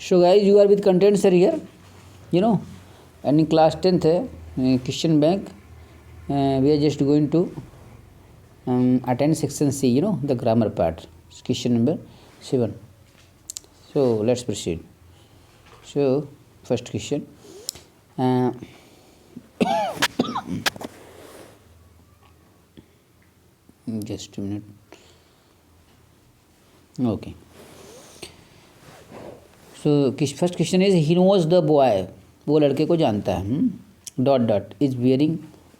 So guys, you are with contents are here, and in class 10th question bank, we are just going to attend section C, the grammar part, question number 7. So let's proceed. So first question, just a minute. Okay. So first question is he knows the boy, वो लड़के को जानता है। Dot dot is wearing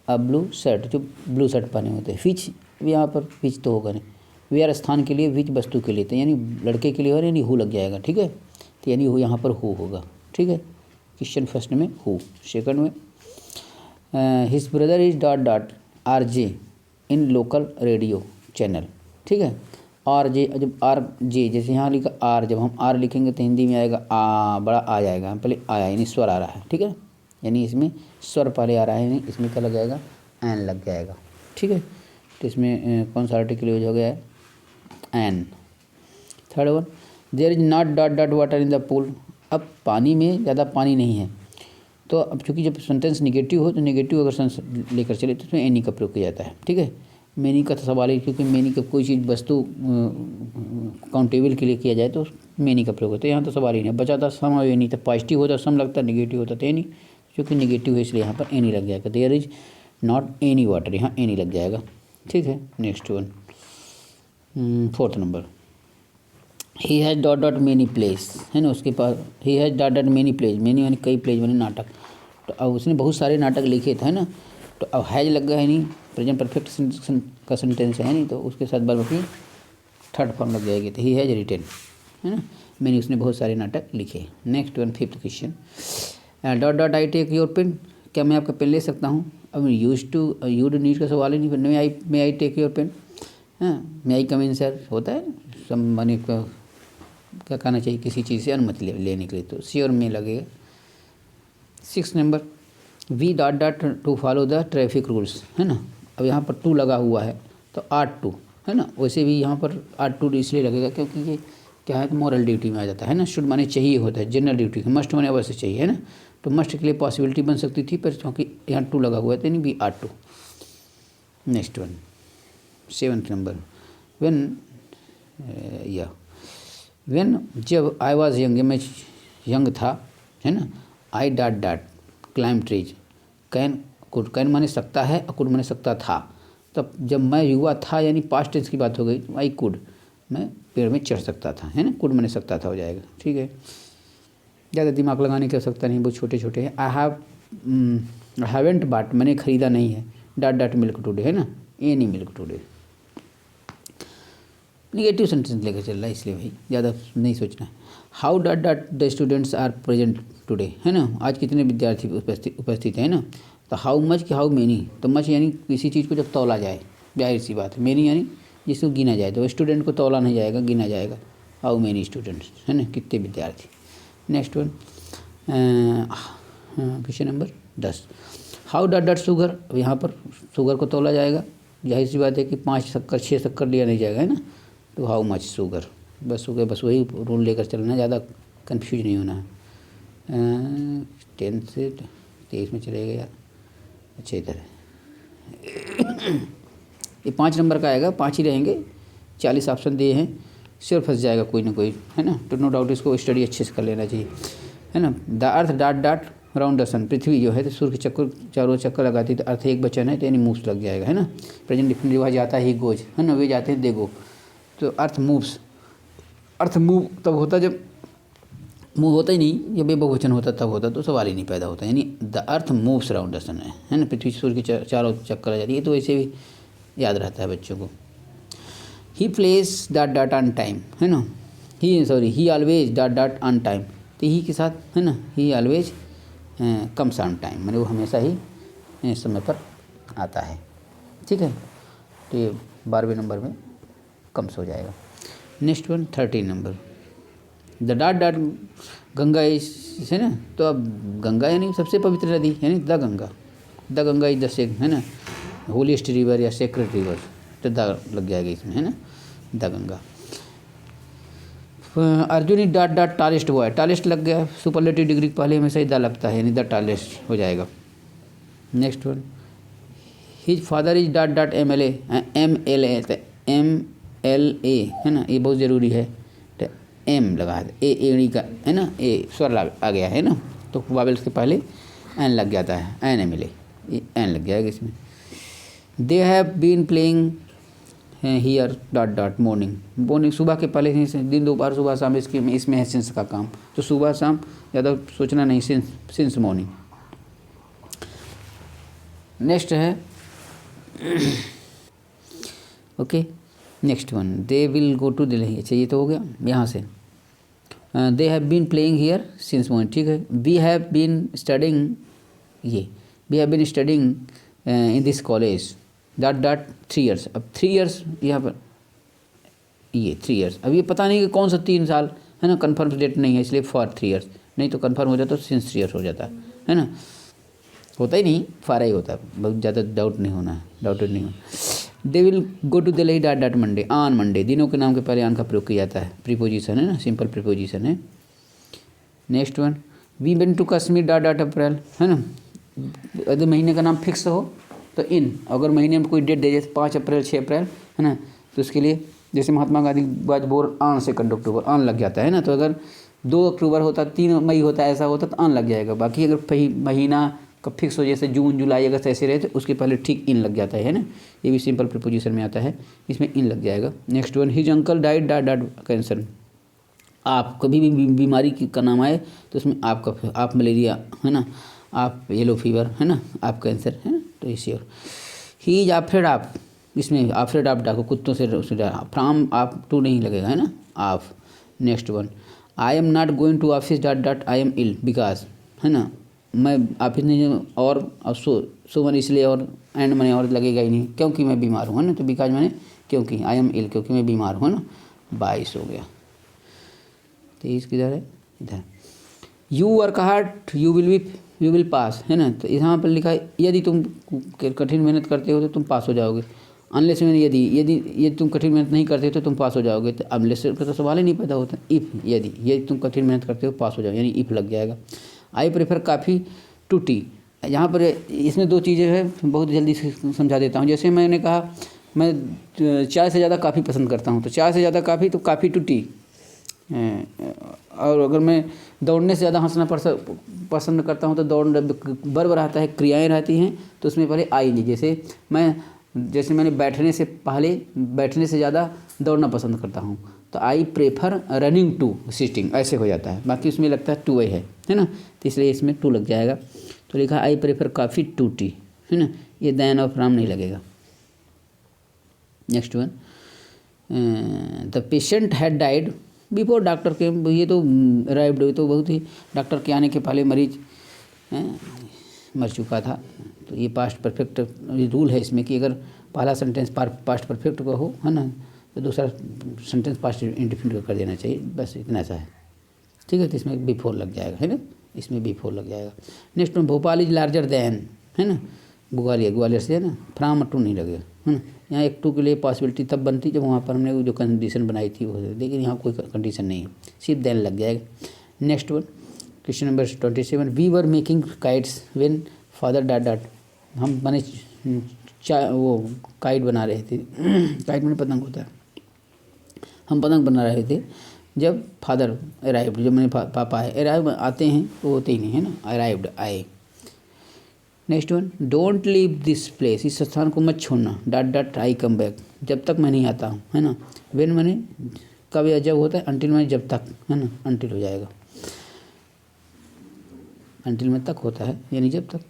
a blue shirt, जो blue shirt पहने होते हैं। विच, यहाँ पर विच तो होगा नहीं, वेयर स्थान के लिए, विच वस्तु के लिए, तो यानी लड़के के लिए और यानी हु लग जाएगा, ठीक है। तो यानी हु यहाँ पर हु होगा, ठीक है। क्वेश्चन फर्स्ट में हु, सेकंड में his brother is dot dot R J in local radio channel, ठीक है। आर जे, जब आर जे जैसे यहाँ लिखा आर, जब हम आर लिखेंगे तो हिंदी में आएगा आ, बड़ा आ जाएगा, पहले आया यानी स्वर आ रहा है, ठीक है। यानी इसमें स्वर पहले आ रहा है, यानी इसमें क्या लग जाएगा, एन लग जाएगा, ठीक है। तो इसमें कौन सा आर्टिकल यूज हो गया है, an. Third one, there is not dot dot water in the pool, अब पानी में ज़्यादा पानी नहीं है। तो अब चूँकि जब सेंटेंस निगेटिव हो तो निगेटिव अगर सेंस लेकर चले तो उसमें एनी का प्रयोग किया जाता है, ठीक है। मेनी का तो सवाल है, क्योंकि मेनी का कोई चीज़ वस्तु काउंटेबल के लिए किया जाए तो मेनी का प्रयोग होता है। यहाँ तो सवाल ही नहीं, बचा था सम और एनी, तो पॉजिटिव होता सम लगता, निगेटिव होता तो एनी, क्योंकि निगेटिव है इसलिए यहाँ पर एनी लग जाएगा। There is not any water, यहाँ एनी लग जाएगा, ठीक है। Next one, fourth number, he has dot dot many place, है ना, उसके पास he has dot dot many place, many यानी कई, प्लेस यानी नाटक। तो अब उसने बहुत सारे नाटक लिखे थे, है ना। तो अब हैज लग गया है नहीं, प्रेजेंट परफेक्ट का सेंटेंस है नहीं, तो उसके साथ वर्ब की थर्ड फॉर्म लग जाएगी, तो ही हैज रिटेन, है ना, मैंने उसने बहुत सारे नाटक लिखे। Next one, fifth question, dot dot I take your pen, क्या मैं आपका पेन ले सकता हूँ। अब यूज टू यूड नीड का सवाल ही नहीं, मे आई टेक योर पेन, हाँ, मे आई कम इन सर होता है, सब माने क्या कहना चाहिए, किसी चीज़ से अनुमति लेने के लिए, तो श्योर में लगेगा। 6 number, we dot dot to follow the traffic rules, है ना। अब यहाँ पर टू लगा हुआ है तो आर्ट टू, है ना, वैसे भी यहाँ पर आर्ट टू इसलिए लगेगा क्योंकि ये क्या है, मॉरल ड्यूटी में आ जाता है ना। शुड माने चाहिए होता है, जनरल ड्यूटी, मस्ट माने अवश्य चाहिए, है ना। तो मस्ट के लिए पॉसिबिलिटी बन सकती थी, पर क्योंकि यहाँ टू लगा हुआ है तो यानी we ought to. Next one, 7th number, when जब आई वॉज यंग, मैं यंग था, है ना, I dot dot climb trees, can could, can माने सकता है और कुड माने सकता था। तब जब मैं युवा था यानी पास्ट टेंस की बात हो गई, आई कुड, मैं पेड़ में चढ़ सकता था, है ना, कुड माने सकता था हो जाएगा, ठीक है। ज़्यादा दिमाग लगाने की आवश्यकता नहीं, बहुत छोटे छोटे हैं। आई हैवेंट बॉट, मैंने ख़रीदा नहीं है, डॉट डॉट मिल्क टुडे, है ना, any milk today. Negative sentence लेकर चल रहा है इसलिए भाई ज़्यादा नहीं सोचना है। How dot dot the students are present today, है ना, आज कितने विद्यार्थी उपस्थित हैं ना। तो हाउ मच कि हाउ मेनी, तो मच यानी किसी चीज़ को जब तौला जाए, जाहिर सी बात है। मेनी यानी जिसको गिना जाए, तो स्टूडेंट को तौला नहीं जाएगा, गिना जाएगा। हाउ मेनी स्टूडेंट्स, है ना, कितने विद्यार्थी। Next one, question number 10, how dot dot sugar, अब यहाँ पर शुगर को तौला जाएगा, जाहिर सी बात है कि 5 शक्कर 6 शक्कर लिया नहीं जाएगा, है ना। तो हाउ मच शुगर, बस हो गया, बस वही रूल लेकर चलना, ज़्यादा कंफ्यूज नहीं होना है। 10 से 23 में चलेगा यार, अच्छे तरह। ये 5 नंबर का आएगा, 5 ही रहेंगे, 40 ऑप्शन दिए हैं, श्योर फंस जाएगा कोई ना कोई, है ना। तो नो डाउट इसको स्टडी अच्छे से कर लेना चाहिए, है ना। The earth dot dot round the sun, पृथ्वी जो है तो सूर्य के चक्कर चारों चक्कर लगाती, तो अर्थ एक वचन है तो यानी मूव्स लग जाएगा, है ना। प्रेजेंट डिफिनेटिव वह जाता है, ही गोज, है ना, वे जाते हैं, दे गो। तो अर्थ मूव्स, अर्थ मूव तब होता जब, मूव होता ही नहीं, जब ये बहुवचन होता तब होता, तो सवाल ही नहीं पैदा होता। यानी the earth moves around the sun, है ना, पृथ्वी सूर्य के चारों चक्कर आ जाती है, तो वैसे भी याद रहता है बच्चों को। He place dot dot on time, है ना, he always dot dot on time, तो ही के साथ, है ना, he always comes on time, मैंने वो हमेशा ही समय पर आता है, ठीक है। तो ये 12वें नंबर में कम्स हो जाएगा। Next one, 13 number, the dot dot Ganga is, है ना, तो अब गंगा यानी सबसे पवित्र नदी, यानी the Ganga is the sake, है ना, होलीस्ट रिवर या सेक्रेट रिवर, तो द लग जाएगा इसमें, है ना, the Ganga. Arjun is dot dot tallest boy, tallest लग गया, सुपरलेटिव डिग्री पहले हमेशा ही द लगता है, यानी द टॉलेस्ट हो जाएगा। Next one, his father is dot dot MLA, MLA है ना, ये बहुत ज़रूरी है, तो एम लगा है, एड़ी का है ना, ए स्वर आ गया है ना, तो वावेल्स के पहले एन लग जाता है, NMLA, ये एन लग जाएगा इसमें। They have been playing here dot dot morning, morning सुबह के पहले ही दिन दोपहर सुबह शाम, इसमें है सिंस का काम, तो सुबह शाम ज़्यादा सोचना नहीं, सिंस मॉर्निंग। नेक्स्ट है okay, next one, they will go to Delhi, अच्छा ये तो हो गया यहाँ से। They have been playing here since morning, ठीक है। वी हैव बीन स्टडिंग, ये we have been studying in this college dot dot 3 years, अब 3 years यहाँ पर, ये 3 years, अब ये पता नहीं कि कौन सा 3 साल है ना, कन्फर्म डेट नहीं है, इसलिए फॉर 3 years, नहीं तो कन्फर्म हो जाता तो सिंस 3 years हो जाता है ना, होता ही नहीं, फारा ही होता है, बहुत ज़्यादा डाउट नहीं होना है, डाउटेड नहीं होना। They will go to Delhi dot dot Monday, on Monday, दिनों के नाम के पहले ऑन का प्रयोग किया जाता है, प्रीपोजिशन है ना, सिंपल प्रीपोजिशन है। Next one, we went to Kashmir dot dot April, है ना, यदि महीने का नाम फिक्स हो तो इन, अगर महीने में कोई डेट दे जैसे 5 अप्रैल 6 अप्रैल है ना, तो उसके लिए जैसे Mahatma Gandhi was born on 2 October, on लग जाता है ना, तो अगर 2 अक्टूबर होता, 3 मई होता, ऐसा होता तो ऑन लग जाएगा। बाकी अगर महीना का फिक्स हो जैसे जून जुलाई अगस्त ऐसे रहे तो उसके पहले ठीक इन लग जाता है ना, ये भी सिंपल प्रीपोजिशन में आता है, इसमें इन लग जाएगा। Next one, his uncle died dot dot cancer, आप कभी भी बीमारी का नाम आए तो उसमें आपका, आप मलेरिया है ना, आप येलो फीवर है ना, आप कैंसर है ना, तो इसी। और ही इज आफ्रेड ऑफ, इसमें आफ्रेड ऑफ डाको, कुत्तों से फ्राम आप टू नहीं लगेगा है ना, आप। Next one, I am not going to office dot dot I am ill because, है ना, मैं ऑफिस नहीं, और सो मैंने इसलिए, और एंड मैंने और लगेगा ही नहीं, क्योंकि मैं बीमार हूँ है ना, तो बिकॉज मैंने क्योंकि, आई एम इल क्योंकि मैं बीमार हूँ है ना, 22 हो गया। 23 किधर है, इधर। You work hard you will pass, है ना, तो यहाँ पर लिखा है यदि तुम कठिन मेहनत करते हो तो तुम पास हो जाओगे, अनलेस में यदि तुम कठिन मेहनत नहीं करते हो तो तुम पास हो जाओगे, तो अनलेस का तो सवाल ही नहीं पैदा होता। इफ़, यदि तुम कठिन मेहनत करते हो पास हो जाओ, यानी इफ़ लग जाएगा। आई प्रेफर काफ़ी टू टी, यहाँ पर इसमें 2 चीज़ें हैं, बहुत जल्दी से समझा देता हूँ। जैसे मैंने कहा मैं चाय से ज़्यादा काफ़ी पसंद करता हूँ, तो चाय से ज़्यादा काफ़ी, तो काफ़ी टू टी। और अगर मैं दौड़ने से ज़्यादा हंसना पसंद करता हूँ तो दौड़ वर्ब रहता है, क्रियाएं रहती हैं, तो उसमें पहले आएंगी। जैसे मैंने बैठने से ज़्यादा दौड़ना पसंद करता हूँ, तो I prefer running to sitting, ऐसे हो जाता है। बाकी उसमें लगता है टू है ना, तो इसलिए इसमें टू लग जाएगा। तो लिखा आई प्रेफर काफ़ी टू टी, है ना, ये दैन और फ्राम नहीं लगेगा। Next one, the patient had died before doctor के, ये तो अराइव्ड, तो बहुत ही डॉक्टर के आने के पहले मरीज मर चुका था। तो ये पास्ट परफेक्ट रूल है इसमें कि अगर पहला सेंटेंस पास्ट परफेक्ट का हो है ना, तो दूसरा सेंटेंस पास्ट इंडिफिनिट का कर देना चाहिए, बस इतना सा है, ठीक है। तो इसमें बिफोर लग जाएगा, है ना, इसमें बिफोर लग जाएगा। नेक्स्ट में भोपाल इज लार्जर दैन, है ना, ग्वालियर से है ना, फ्राम टू नहीं लगेगा, है ना। यहाँ एक टू के लिए पॉसिबिलिटी तब बनती जब वहाँ पर हमने जो कंडीशन बनाई थी वो, लेकिन यहाँ कोई कंडीशन नहीं है, सिर्फ देन लग जाएगा। Next one, question number 27, we were making kites when father dot dot, हम बने वो काइट बना रहे थे काइट में पतंग होता है, हम पतंग बना रहे थे जब फादर अराइव्ड, जब मैंने पापा आए, अराइव आते हैं तो होते ही नहीं है ना, अराइव्ड आए। Next one, don't leave this place, इस स्थान को मत छोड़ना, डॉट डॉट आई कम बैक, जब तक मैं नहीं आता हूँ, है ना। व्हेन मैंने कब या जब होता है, अंटिल मैंने जब तक, है ना, अंटिल हो जाएगा, अंटिल में तक होता है यानी जब तक।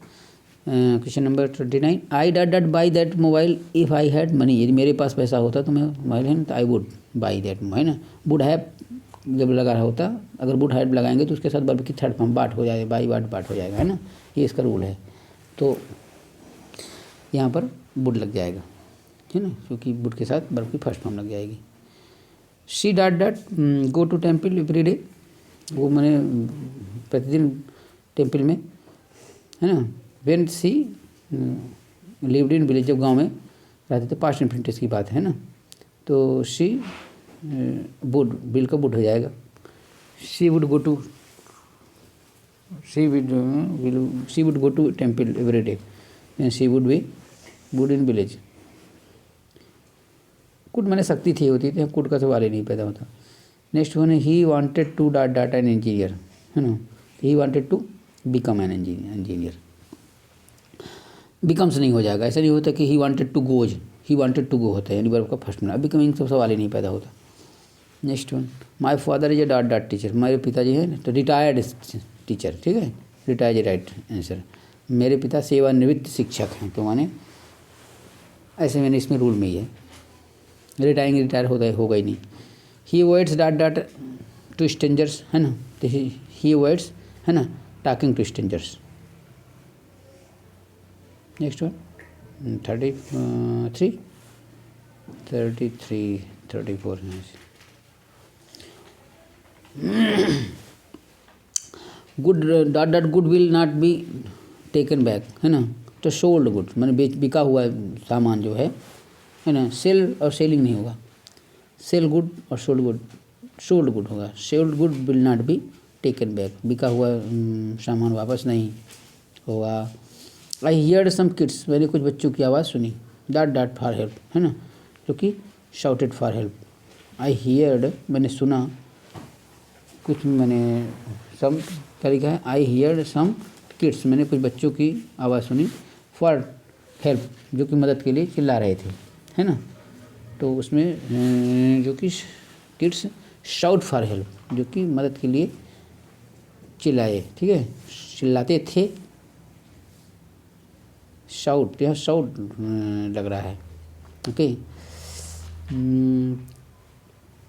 Question number 29, I dot dot by that mobile if I had money, यदि मेरे पास पैसा होता तो मैं मोबाइल है ना, तो आई वुड बाई दैट, है ना। वुड हैव जब लगा रहा होता, अगर वुड हैव लगाएंगे तो उसके साथ वर्ब की थर्ड फॉर्म बाट हो जाएगा, बाई बाट हो जाएगा, है ना, ये इसका रूल है। तो यहाँ पर वुड लग जाएगा, है ना, क्योंकि वुड के साथ वर्ब की फर्स्ट फॉर्म लग जाएगी। She dot dot go to temple every day, वो मैंने प्रतिदिन टेम्पल में, है ना। When she lived in village, जब गांव में रहते थे, पास्ट इंफिनिटिव की बात है ना, तो शी वुड, बिल का वुड हो जाएगा। She would go to she would go to temple every day and she would be good in village. Could मैंने शक्ति थी होती थी, कुड का सवाल ही नहीं पैदा होता. नेक्स्ट वन है he wanted to dot dot an engineer, है ना. He wanted to become an engineer. Becomes नहीं हो जाएगा, ऐसा नहीं होता कि he wanted to goes, he wanted to go होता है, यानी वर्ब का फर्स्ट में. बिकमिंग सब सवाल ही नहीं पैदा होता. Next one, my father is a dot dot teacher. मेरे पिताजी हैं तो रिटायर्ड टीचर, ठीक है, रिटायर्ड राइट आंसर. मेरे पिता सेवानिवृत्त शिक्षक हैं, तो माने ऐसे मैंने इसमें रूल में ही है, रिटायर होगा ही नहीं. He avoids dot dot to strangers, है ना. तो ही अवॉइड्स, है ना, talking to strangers. Next one 33 34 good dot dot good will not be taken back, है ना. तो सोल्ड गुड मैंने बिका हुआ सामान जो है ना. सेल और सेलिंग नहीं होगा, सेल गुड और सोल्ड गुड होगा. Sold good will not be taken back, बिका हुआ सामान वापस नहीं होगा. आई हियर्ड सम किड्स, मैंने कुछ बच्चों की आवाज़ सुनी. डॉट डॉट फॉर हेल्प, है ना, जो कि shouted for help. I heard मैंने सुना, कुछ मैंने सम तरीका है. आई हियर्ड सम किड्स, मैंने कुछ बच्चों की आवाज़ सुनी. फॉर हेल्प, जो कि मदद के लिए चिल्ला रहे थे, है ना. तो उसमें जो कि किड्स शाउट फॉर हेल्प, जो कि मदद के लिए चिल्लाए, ठीक है, चिल्लाते थे. शाउट, यह शाउट लग रहा है. ओके,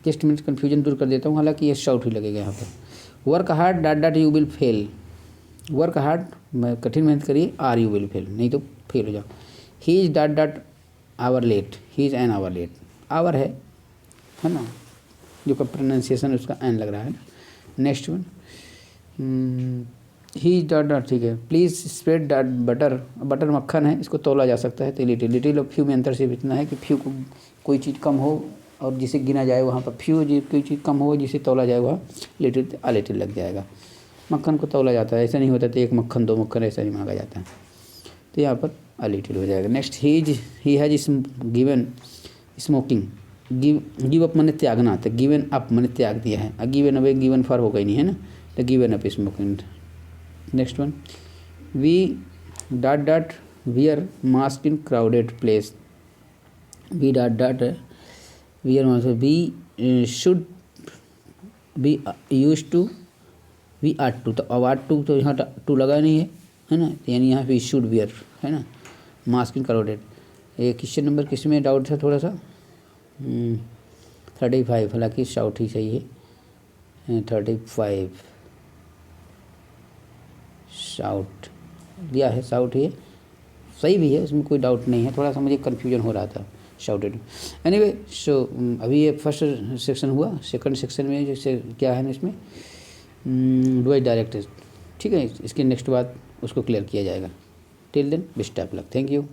जस्ट मिनट कन्फ्यूजन दूर कर देता हूँ, हालांकि ये शाउट ही लगेगा यहाँ पर. Work hard dot dot U will fail. Work hard, कठिन मेहनत करिए, आर यू विल फेल, नहीं तो फेल हो जाओ. He is dot dot hour late, he is an hour late. Hour है ना, जो का प्रोनाउंसिएशन उसका एन लग रहा है. नेक्स्ट वन, ही डॉट डॉट, ठीक है. Please spread dot butter, butter मक्खन है, इसको तोला जा सकता है. तो लिटिल और फ्यू में अंतर सिर्फ इतना है कि फ्यू को कोई चीज़ कम हो और जिसे गिना जाए वहाँ पर फ्यू, कोई चीज़ कम हो जिसे तोला जाए वहाँ लिटिल आ लिटिल लग जाएगा. मक्खन को तोला जाता है, ऐसा नहीं होता तो एक मक्खन दो मक्खन ऐसा नहीं मांगा जाता है, तो यहाँ पर आ लिटिल हो जाएगा. Next, he has given smoking. Give up मैंने त्यागना, तो गिवन अप मैंने त्याग दिया है. गिवन अवे गिवन फॉर होगा ही नहीं, है ना, तो given up smoking. Next one, we dot dot wear mask in crowded place. We dot dot wear mask, we should be use to, we are to. तो अब आर टू तो यहाँ टू लगा नहीं है ना, यानी यहाँ वी शुड वियर, है ना, मास्क इन क्राउडेड. ये क्वेश्चन नंबर किस में डाउट था थोड़ा सा, 35, हालांकि शाउट ही सही है. 35 शाउट दिया है, शाउट ही है, सही भी है, उसमें कोई डाउट नहीं है. थोड़ा सा मुझे कन्फ्यूजन हो रहा था शाउटेड. एनीवे, सो अभी ये फर्स्ट सेक्शन हुआ. सेकंड सेक्शन में जैसे क्या है ना, इसमें डुअल डायरेक्ट, ठीक है, इसके नेक्स्ट बाद उसको क्लियर किया जाएगा. Till then best of luck, thank you.